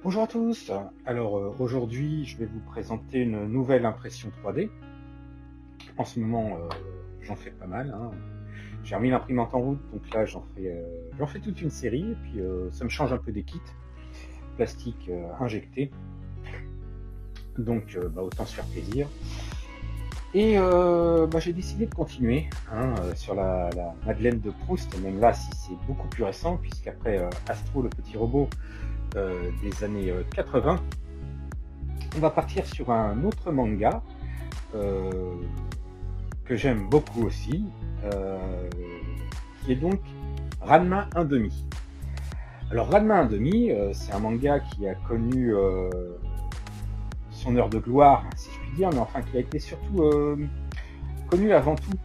Bonjour à tous. Alors aujourd'hui, je vais vous présenter une nouvelle impression 3D. En ce moment, j'en fais pas mal, hein. J'ai remis l'imprimante en route, donc là j'en fais toute une série et puis ça me change un peu des kits plastique injectés. Donc autant se faire plaisir. Et j'ai décidé de continuer, hein, sur la Madeleine de Proust, même là si c'est beaucoup plus récent, puisqu'après Astro le petit robot des années 80, on va partir sur un autre manga euh, que j'aime beaucoup aussi, qui est donc Ranma 1/2. Alors Ranma 1/2, c'est un manga qui a connu son heure de gloire, si je puis dire, mais enfin qui a été surtout connu avant tout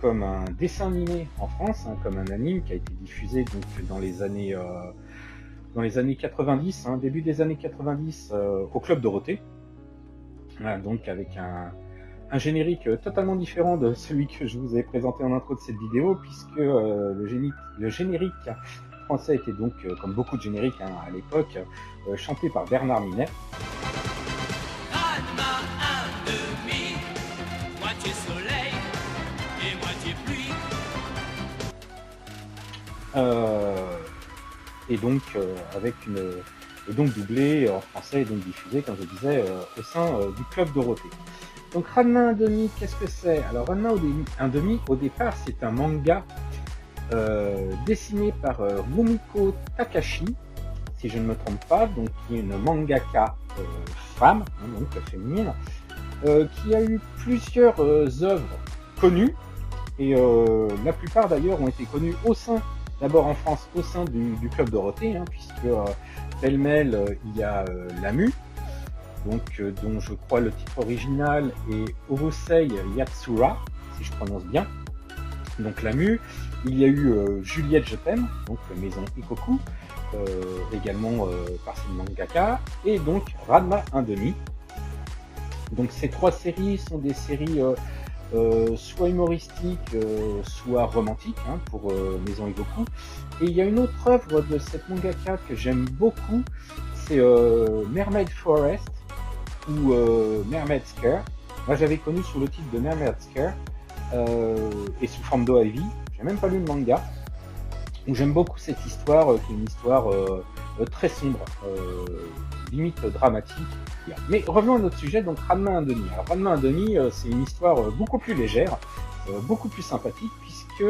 comme un dessin animé en France, hein, comme un anime qui a été diffusé donc dans les années 90, hein, début des années 90, au Club Dorothée. Voilà, donc avec un générique totalement différent de celui que je vous ai présenté en intro de cette vidéo, puisque le générique français était donc, comme beaucoup de génériques hein, à l'époque, chanté par Bernard Minet. Ranma un demi, moitié soleil et moitié pluie. Et donc et donc doublé en français et donc diffusé, comme je disais, au sein du Club Dorothée. Donc Ranma 1/2, qu'est-ce que c'est? Alors Ranma 1/2, au départ, c'est un manga dessiné par Rumiko Takashi, si je ne me trompe pas, donc qui est une mangaka femme, hein, donc féminine, qui a eu plusieurs œuvres connues, et la plupart d'ailleurs ont été connues d'abord en France, au sein du Club Dorothée, hein, puisque pêle-mêle, il y a Lamu, donc, dont je crois le titre original est Urusei Yatsura, si je prononce bien. Donc Lamu, il y a eu Juliette Je t'aime, donc Maison Ikoku, également par cette mangaka, et donc Ranma 1/2. Donc ces trois séries sont des séries soit humoristiques, soit romantiques, hein, pour Maison Ikoku. Et il y a une autre œuvre de cette mangaka que j'aime beaucoup, c'est Mermaid Forest, ou Mermaid Scare. Moi j'avais connu sous le titre de Mermaid Scare, et sous forme d'OAV. J'ai même pas lu le manga. Donc j'aime beaucoup cette histoire, qui est une histoire très sombre, limite dramatique. Mais revenons à notre sujet, donc Ranma 1/2. Alors Ranma 1/2, c'est une histoire beaucoup plus légère, beaucoup plus sympathique, puisque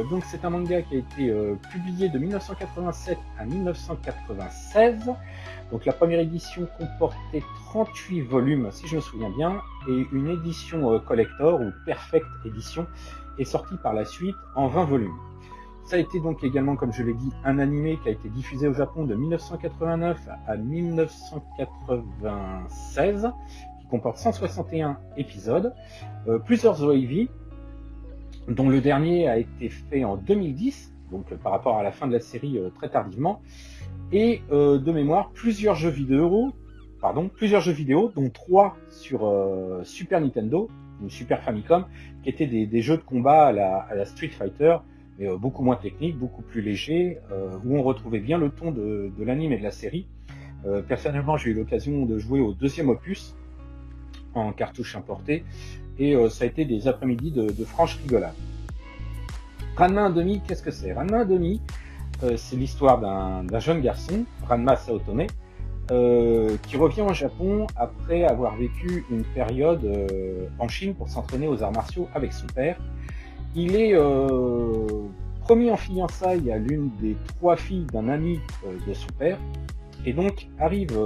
donc c'est un manga qui a été publié de 1987 à 1996. Donc la première édition comportait 38 volumes, si je me souviens bien, et une édition collector, ou perfect édition, est sortie par la suite en 20 volumes. Ça a été donc également, comme je l'ai dit, un animé qui a été diffusé au Japon de 1989 à 1996, qui comporte 161 épisodes, plusieurs OAV, dont le dernier a été fait en 2010, donc par rapport à la fin de la série très tardivement, et de mémoire plusieurs jeux vidéo, dont 3 sur Super Nintendo ou Super Famicom, qui étaient des jeux de combat à la Street Fighter, mais beaucoup moins techniques, beaucoup plus légers, où on retrouvait bien le ton de l'anime et de la série. Personnellement, j'ai eu l'occasion de jouer au deuxième opus en cartouche importée, et ça a été des après-midi de franche rigolade. Ranma 1/2, qu'est-ce que c'est? Ranma 1/2, c'est l'histoire d'un jeune garçon, Ranma Saotome, qui revient au Japon après avoir vécu une période en Chine pour s'entraîner aux arts martiaux avec son père. Il est promis en fiançailles à l'une des 3 filles d'un ami de son père, et donc arrive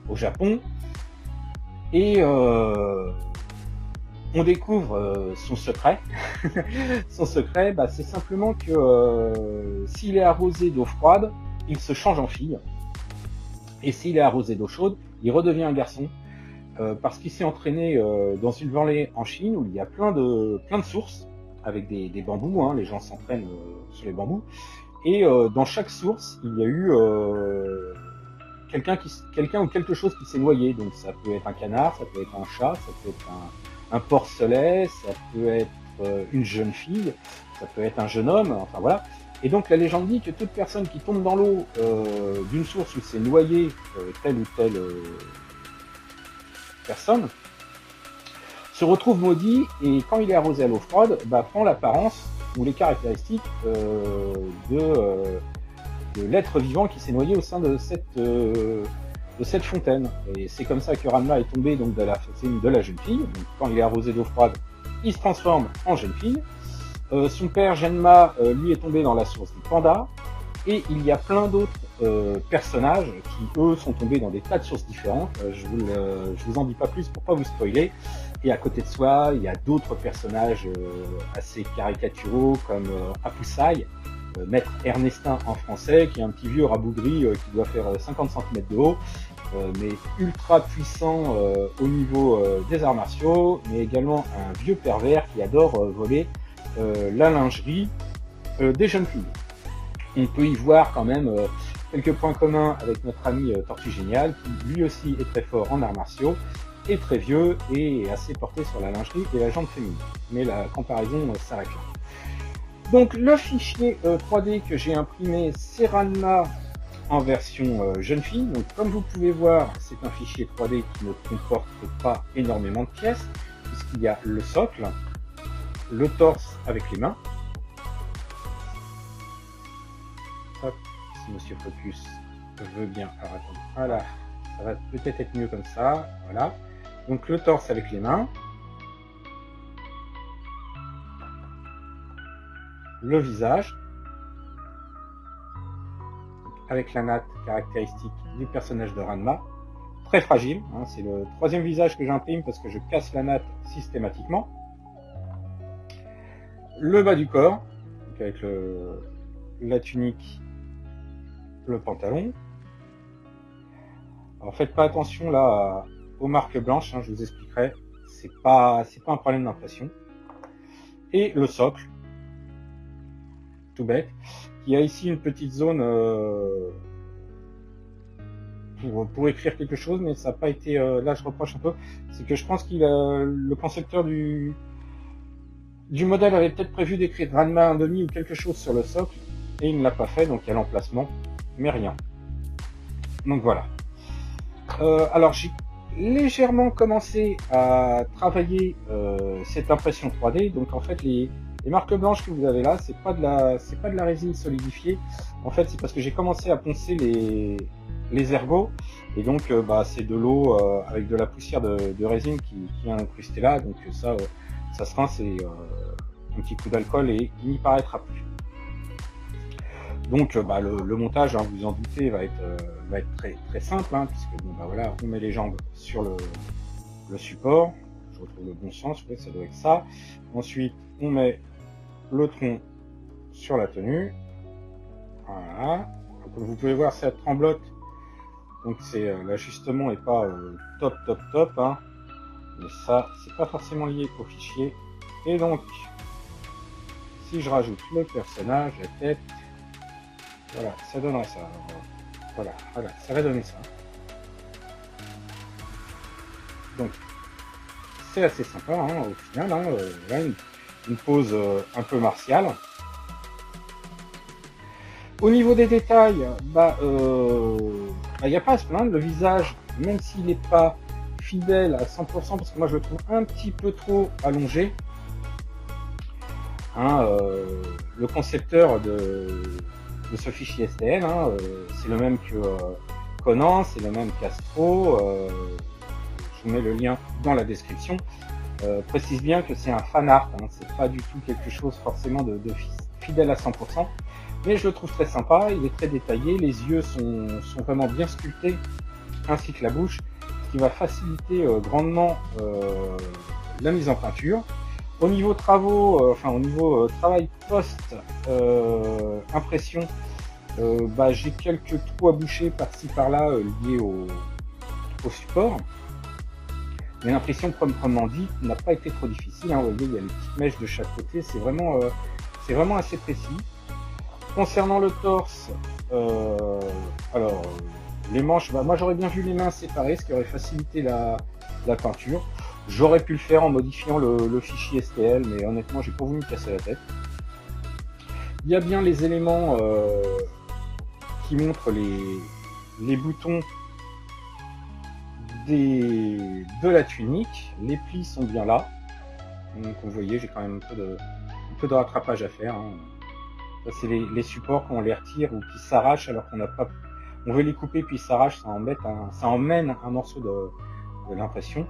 au Japon, et on découvre son secret. Son secret, c'est simplement que s'il est arrosé d'eau froide, il se change en fille, et s'il est arrosé d'eau chaude, il redevient un garçon, parce qu'il s'est entraîné dans une vallée en Chine où il y a plein de sources avec des bambous, hein, les gens s'entraînent sur les bambous, et dans chaque source il y a eu quelqu'un ou quelque chose qui s'est noyé. Donc ça peut être un canard, ça peut être un chat, ça peut être un porcelet, ça peut être une jeune fille, ça peut être un jeune homme, enfin voilà. Et donc la légende dit que toute personne qui tombe dans l'eau d'une source où s'est noyé telle ou telle personne se retrouve maudit, et quand il est arrosé à l'eau froide, prend l'apparence ou les caractéristiques de l'être vivant qui s'est noyé au sein de cette fontaine. Et c'est comme ça que Ranma est tombé donc, de la jeune fille. Donc, quand il est arrosé d'eau froide, il se transforme en jeune fille. Son père, Genma, lui est tombé dans la source du panda. Et il y a plein d'autres personnages qui, eux, sont tombés dans des tas de sources différentes. Je vous en dis pas plus pour pas vous spoiler. Et à côté de soi, il y a d'autres personnages assez caricaturaux comme Apusai, Maître Ernestin en français, qui est un petit vieux rabougri qui doit faire 50 cm de haut, mais ultra puissant au niveau des arts martiaux, mais également un vieux pervers qui adore voler la lingerie des jeunes filles. On peut y voir quand même quelques points communs avec notre ami Tortue Géniale, qui lui aussi est très fort en arts martiaux, est très vieux et est assez porté sur la lingerie et la jambe féminine. Mais la comparaison s'arrête là. Donc le fichier 3D que j'ai imprimé, c'est Ranma en version jeune fille. Donc comme vous pouvez voir, c'est un fichier 3D qui ne comporte pas énormément de pièces, puisqu'il y a le socle, le torse avec les mains. Hop, si Monsieur Focus veut bien. Alors attendez, voilà, ça va peut-être être mieux comme ça. Voilà. Donc le torse avec les mains. Le visage. Avec la natte caractéristique du personnage de Ranma. Très fragile. Hein, c'est le troisième visage que j'imprime parce que je casse la natte systématiquement. Le bas du corps. Donc avec la tunique, le pantalon. Alors faites pas attention là aux marques blanches, hein, je vous expliquerai, c'est pas un problème d'impression. Et le socle, tout bête, qui a ici une petite zone pour écrire quelque chose, mais ça n'a pas été, là je reproche un peu, c'est que je pense que le concepteur du modèle avait peut-être prévu d'écrire Ranma 1,5 ou quelque chose sur le socle, et il ne l'a pas fait, donc il y a l'emplacement, mais rien. Donc voilà. Alors j'ai légèrement commencé à travailler cette impression 3D. Donc en fait les marques blanches que vous avez là, c'est pas de la résine solidifiée. En fait c'est parce que j'ai commencé à poncer les ergots, et donc c'est de l'eau avec de la poussière de résine qui est incrustée là. Donc ça se rince et un petit coup d'alcool et il n'y paraîtra plus. Donc le montage, hein, vous en doutez, va être très, très simple, hein, puisque voilà, on met les jambes sur le support. Je retrouve le bon sens, oui, ça doit être ça. Ensuite, on met le tronc sur la tenue. Voilà. Donc, comme vous pouvez voir, ça tremblote. Donc l'ajustement n'est pas top, hein. Mais ça, c'est pas forcément lié au fichier. Et donc, si je rajoute le personnage, la tête, voilà, ça donnera ça. Alors, voilà, ça va donner ça. Donc, c'est assez sympa, hein, au final. Hein, voilà, une pose un peu martiale. Au niveau des détails, y a pas à se plaindre. Le visage, même s'il n'est pas fidèle à 100%, parce que moi je le trouve un petit peu trop allongé. Hein, le concepteur de ce fichier STL, hein, c'est le même que Conan, c'est le même qu'Astro, je vous mets le lien dans la description. Précise bien que c'est un fan art, hein, c'est pas du tout quelque chose forcément de fidèle à 100%, mais je le trouve très sympa, il est très détaillé, les yeux sont vraiment bien sculptés, ainsi que la bouche, ce qui va faciliter grandement la mise en peinture. Au niveau travaux, au niveau travail post impression, j'ai quelques trous à boucher par-ci par-là liés au support. Mais l'impression proprement dit n'a pas été trop difficile. Hein. Vous voyez, il y a les petites mèches de chaque côté. C'est vraiment assez précis. Concernant le torse, alors les manches, moi j'aurais bien vu les mains séparées, ce qui aurait facilité la peinture. J'aurais pu le faire en modifiant le fichier STL, mais honnêtement, j'ai pas voulu me casser la tête. Il y a bien les éléments qui montrent les boutons de la tunique. Les plis sont bien là. Donc vous voyez, j'ai quand même un peu de rattrapage à faire. Hein. Ça, c'est les supports quand on les retire ou qui s'arrachent alors qu'on n'a pas... On veut les couper puis ils s'arrachent, ça emmène un morceau de l'impression.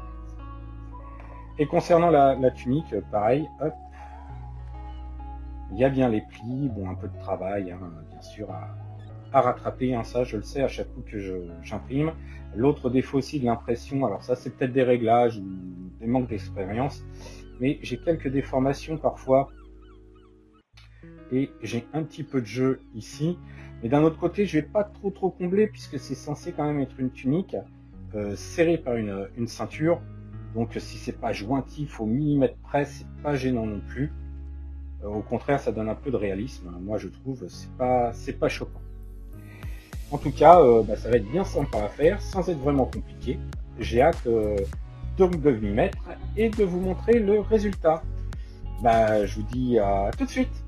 Et concernant la tunique, pareil, hop, il y a bien les plis, bon, un peu de travail, hein, bien sûr, à rattraper, hein, ça je le sais à chaque coup que j'imprime. L'autre défaut aussi de l'impression, alors ça c'est peut-être des réglages ou des manques d'expérience, mais j'ai quelques déformations parfois et j'ai un petit peu de jeu ici. Mais d'un autre côté, je vais pas trop combler puisque c'est censé quand même être une tunique serrée par une ceinture. Donc si c'est pas jointif au millimètre près, c'est pas gênant non plus. Au contraire, ça donne un peu de réalisme. Moi, je trouve, c'est pas choquant. En tout cas, ça va être bien sympa à faire, sans être vraiment compliqué. J'ai hâte de m'y mettre et de vous montrer le résultat. Je vous dis à tout de suite.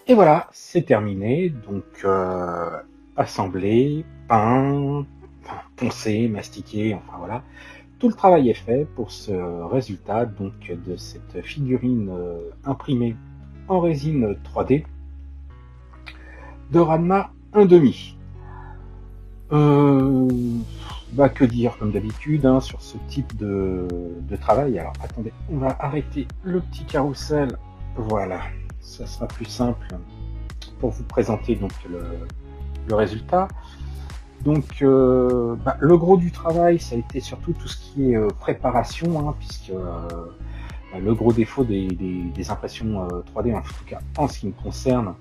Et voilà, c'est terminé. Donc, assemblé, peint, poncé, mastiqué, enfin voilà. Tout le travail est fait pour ce résultat donc de cette figurine imprimée en résine 3D de Ranma 1/2. Que dire comme d'habitude hein, sur ce type de travail. Alors attendez, on va arrêter le petit carrousel. Voilà, ça sera plus simple pour vous présenter donc le résultat. Donc le gros du travail, ça a été surtout tout ce qui est préparation, hein, puisque le gros défaut des impressions 3D, en tout cas en ce qui me concerne,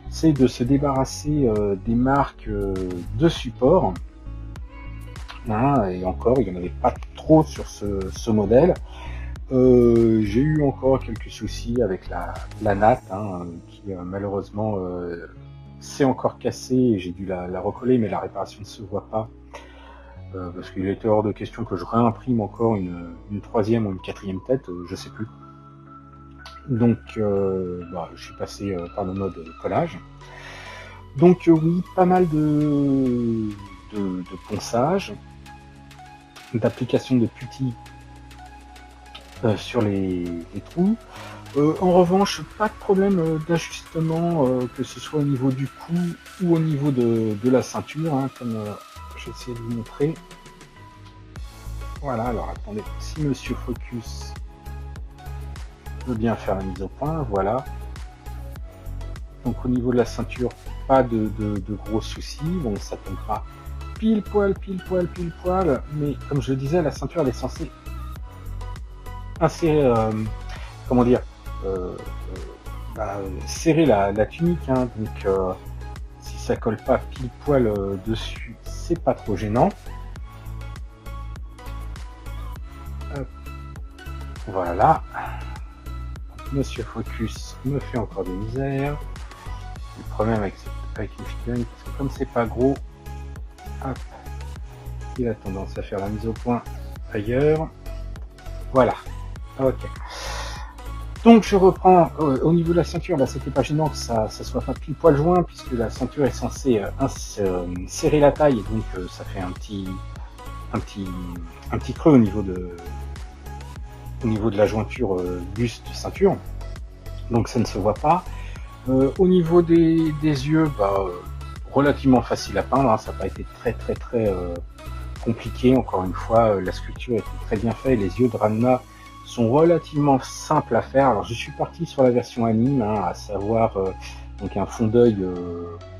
c'est de se débarrasser des marques de support. Hein, et encore, il n'y en avait pas trop sur ce modèle. J'ai eu encore quelques soucis avec la natte, hein, qui malheureusement s'est encore cassée et j'ai dû la recoller, mais la réparation ne se voit pas. Parce qu'il était hors de question que je réimprime encore une troisième ou une quatrième tête, je sais plus. Donc je suis passé par le mode collage. Donc oui, pas mal de ponçage, d'application de putty sur les trous. En revanche, pas de problème d'ajustement, que ce soit au niveau du cou ou au niveau de la ceinture, hein, comme j'essaie de vous montrer. Voilà, alors attendez, si Monsieur Focus veut bien faire la mise au point, voilà. Donc au niveau de la ceinture, pas de gros soucis, bon ça tombera pile poil, mais comme je le disais, la ceinture elle est censée insérer, serrer la tunique, hein, donc si ça colle pas pile poil dessus, c'est pas trop gênant. Hop. Voilà. Monsieur Focus me fait encore des misères. Le problème avec une figurine, parce que comme c'est pas gros, hop, il a tendance à faire la mise au point ailleurs. Voilà. Ok. Donc je reprends au niveau de la ceinture, c'était pas gênant que ça soit pas pile poil joint, puisque la ceinture est censée serrer la taille, et donc ça fait un petit creux au niveau de la jointure buste ceinture. Donc ça ne se voit pas. Au niveau des yeux, relativement facile à peindre, hein, ça n'a pas été très compliqué. Encore une fois, la sculpture était très bien faite. Les yeux de Ranma sont relativement simples à faire. Alors je suis parti sur la version anime, hein, à savoir donc un fond d'œil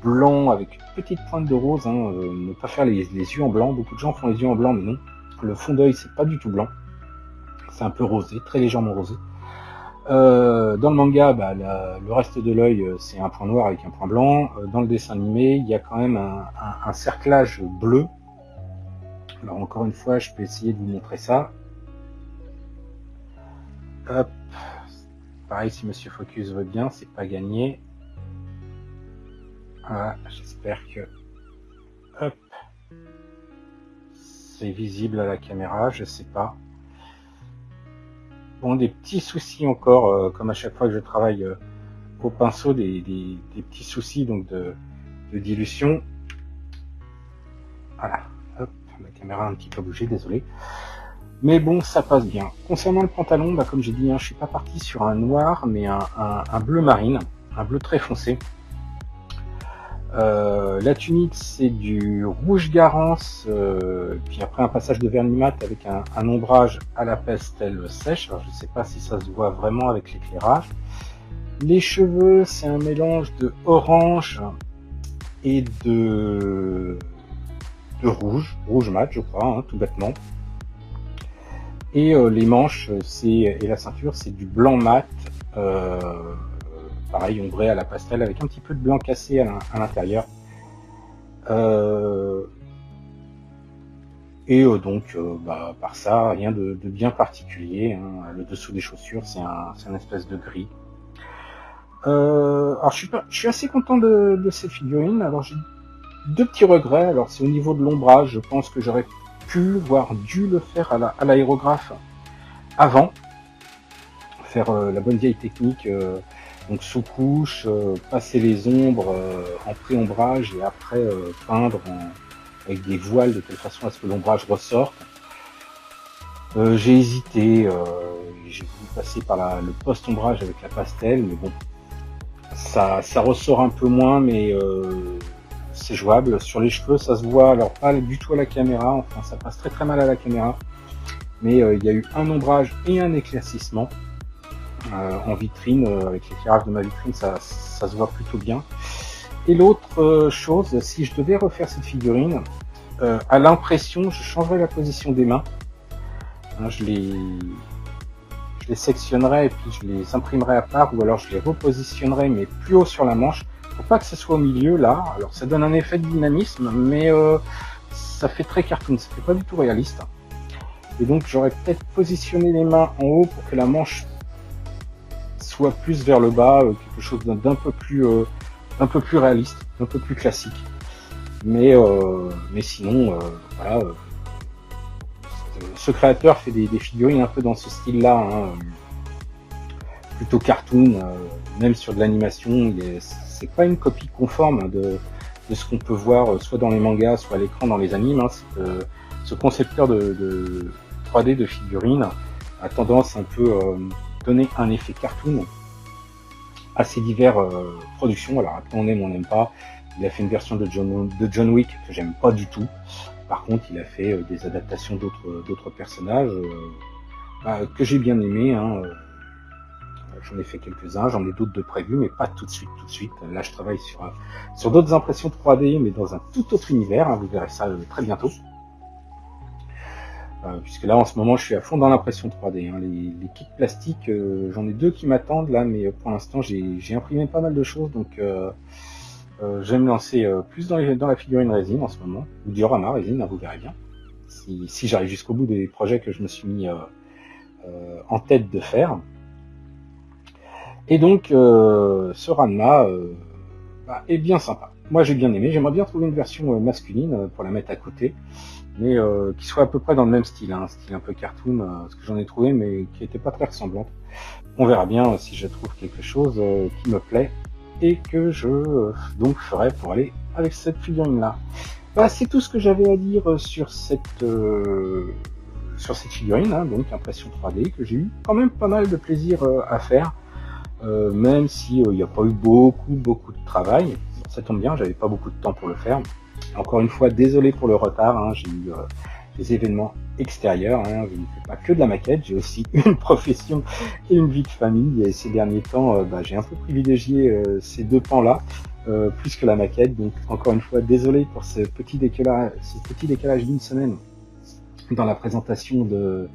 blanc avec une petite pointe de rose, hein, ne pas faire les yeux en blanc. Beaucoup de gens font les yeux en blanc, mais non. Le fond d'œil c'est pas du tout blanc, c'est un peu rosé, très légèrement rosé. Dans le manga, le reste de l'œil c'est un point noir avec un point blanc. Dans le dessin animé, il y a quand même un cerclage bleu. Alors encore une fois, je peux essayer de vous montrer ça. Hop. Pareil, si Monsieur Focus veut bien, c'est pas gagné. Voilà, j'espère que hop, c'est visible à la caméra, je sais pas. Bon, des petits soucis encore, comme à chaque fois que je travaille au pinceau, des petits soucis donc de dilution. Voilà, hop, la caméra a un petit peu bougé, désolé. Mais bon, ça passe bien. Concernant le pantalon, comme j'ai dit, hein, je suis pas parti sur un noir, mais un bleu marine, un bleu très foncé. La tunique, c'est du rouge Garance, puis après un passage de vernis mat avec un ombrage à la pastel sèche. Alors, je sais pas si ça se voit vraiment avec l'éclairage. Les cheveux, c'est un mélange de orange et de rouge mat, je crois, hein, tout bêtement. Et les manches et la ceinture, c'est du blanc mat, pareil, ombré à la pastel, avec un petit peu de blanc cassé à l'intérieur. Par ça, rien de bien particulier, hein. Le dessous des chaussures, c'est un espèce de gris. Alors je suis assez content de cette figurine. Alors j'ai deux petits regrets. Alors c'est au niveau de l'ombrage, je pense que j'aurais pu, voire dû le faire à l'aérographe avant, faire la bonne vieille technique, donc sous couche, passer les ombres en pré-ombrage et après peindre avec des voiles de telle façon à ce que l'ombrage ressorte. J'ai hésité, j'ai voulu passer par le post-ombrage avec la pastel, mais bon, ça ressort un peu moins, mais c'est jouable. Sur les cheveux, ça se voit, alors pas du tout à la caméra, enfin ça passe très très mal à la caméra, mais il y a eu un ombrage et un éclaircissement en vitrine, avec l'éclairage de ma vitrine, ça se voit plutôt bien. Et l'autre chose, si je devais refaire cette figurine, à l'impression, je changerais la position des mains, hein, je les sectionnerais et puis je les imprimerais à part, ou alors je les repositionnerais mais plus haut sur la manche, pour pas que ce soit au milieu là. Alors ça donne un effet de dynamisme, mais ça fait très cartoon, ça fait pas du tout réaliste. Et donc j'aurais peut-être positionné les mains en haut pour que la manche soit plus vers le bas, quelque chose d'un peu plus réaliste, un peu plus classique. Mais sinon, voilà. Ce créateur fait des figurines un peu dans ce style-là, hein, plutôt cartoon, même sur de l'animation. C'est pas une copie conforme de ce qu'on peut voir soit dans les mangas, soit à l'écran dans les animes. Hein. Ce concepteur de 3D de figurines a tendance un peu donner un effet cartoon à ses diverses productions. Alors après on aime, on n'aime pas. Il a fait une version de John Wick que j'aime pas du tout. Par contre, il a fait des adaptations d'autres personnages que j'ai bien aimé. Hein. J'en ai fait quelques-uns, j'en ai d'autres de prévus, mais pas tout de suite. Là, je travaille sur d'autres impressions 3D, mais dans un tout autre univers. Hein. Vous verrez ça très bientôt. Puisque là, en ce moment, je suis à fond dans l'impression 3D. Hein. Les kits plastiques, j'en ai deux qui m'attendent là, mais pour l'instant, j'ai imprimé pas mal de choses, donc je vais me lancer plus dans la figurine résine en ce moment, ou diorama résine, hein, vous verrez bien. Si j'arrive jusqu'au bout des projets que je me suis mis en tête de faire. Et donc, ce Ranma est bien sympa. Moi, j'ai bien aimé. J'aimerais bien trouver une version masculine pour la mettre à côté, mais qui soit à peu près dans le même style, hein, un style un peu cartoon, ce que j'en ai trouvé, mais qui n'était pas très ressemblante. On verra bien si je trouve quelque chose qui me plaît et que je donc ferai pour aller avec cette figurine là. C'est tout ce que j'avais à dire sur cette figurine, hein, donc impression 3D, que j'ai eu quand même pas mal de plaisir à faire, même si il n'y a pas eu beaucoup de travail. Ça tombe bien, j'avais pas beaucoup de temps pour le faire. Encore une fois, désolé pour le retard, hein, j'ai eu des événements extérieure, hein. Je ne fais pas que de la maquette, j'ai aussi une profession et une vie de famille. Et ces derniers temps, j'ai un peu privilégié ces deux pans-là, plus que la maquette. Donc encore une fois, désolé pour ce petit décalage d'une semaine dans la présentation de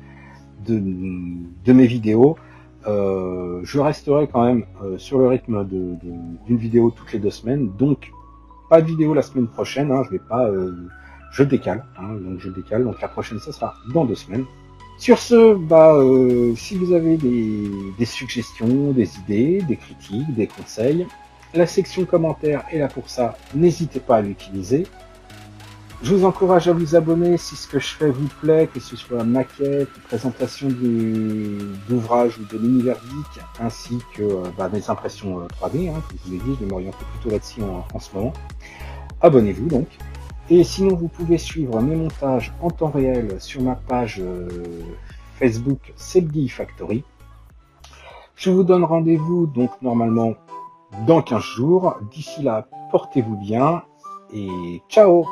mes vidéos. Je resterai quand même sur le rythme d'une vidéo toutes les 2 semaines. Donc pas de vidéo la semaine prochaine, hein, je décale, hein, donc je décale, donc la prochaine ça sera dans 2 semaines. Sur ce, si vous avez des suggestions, des idées, des critiques, des conseils, la section commentaires est là pour ça, n'hésitez pas à l'utiliser. Je vous encourage à vous abonner si ce que je fais vous plaît, que ce soit maquette, présentation d'ouvrages ou de l'univers geek, ainsi que des impressions 3D, hein, comme je vous l'ai dit, je vais m'orienter plutôt là-dessus en ce moment. Abonnez-vous donc. Et sinon, vous pouvez suivre mes montages en temps réel sur ma page Facebook Sebgi Factory. Je vous donne rendez-vous donc normalement dans 15 jours. D'ici là, portez-vous bien et ciao!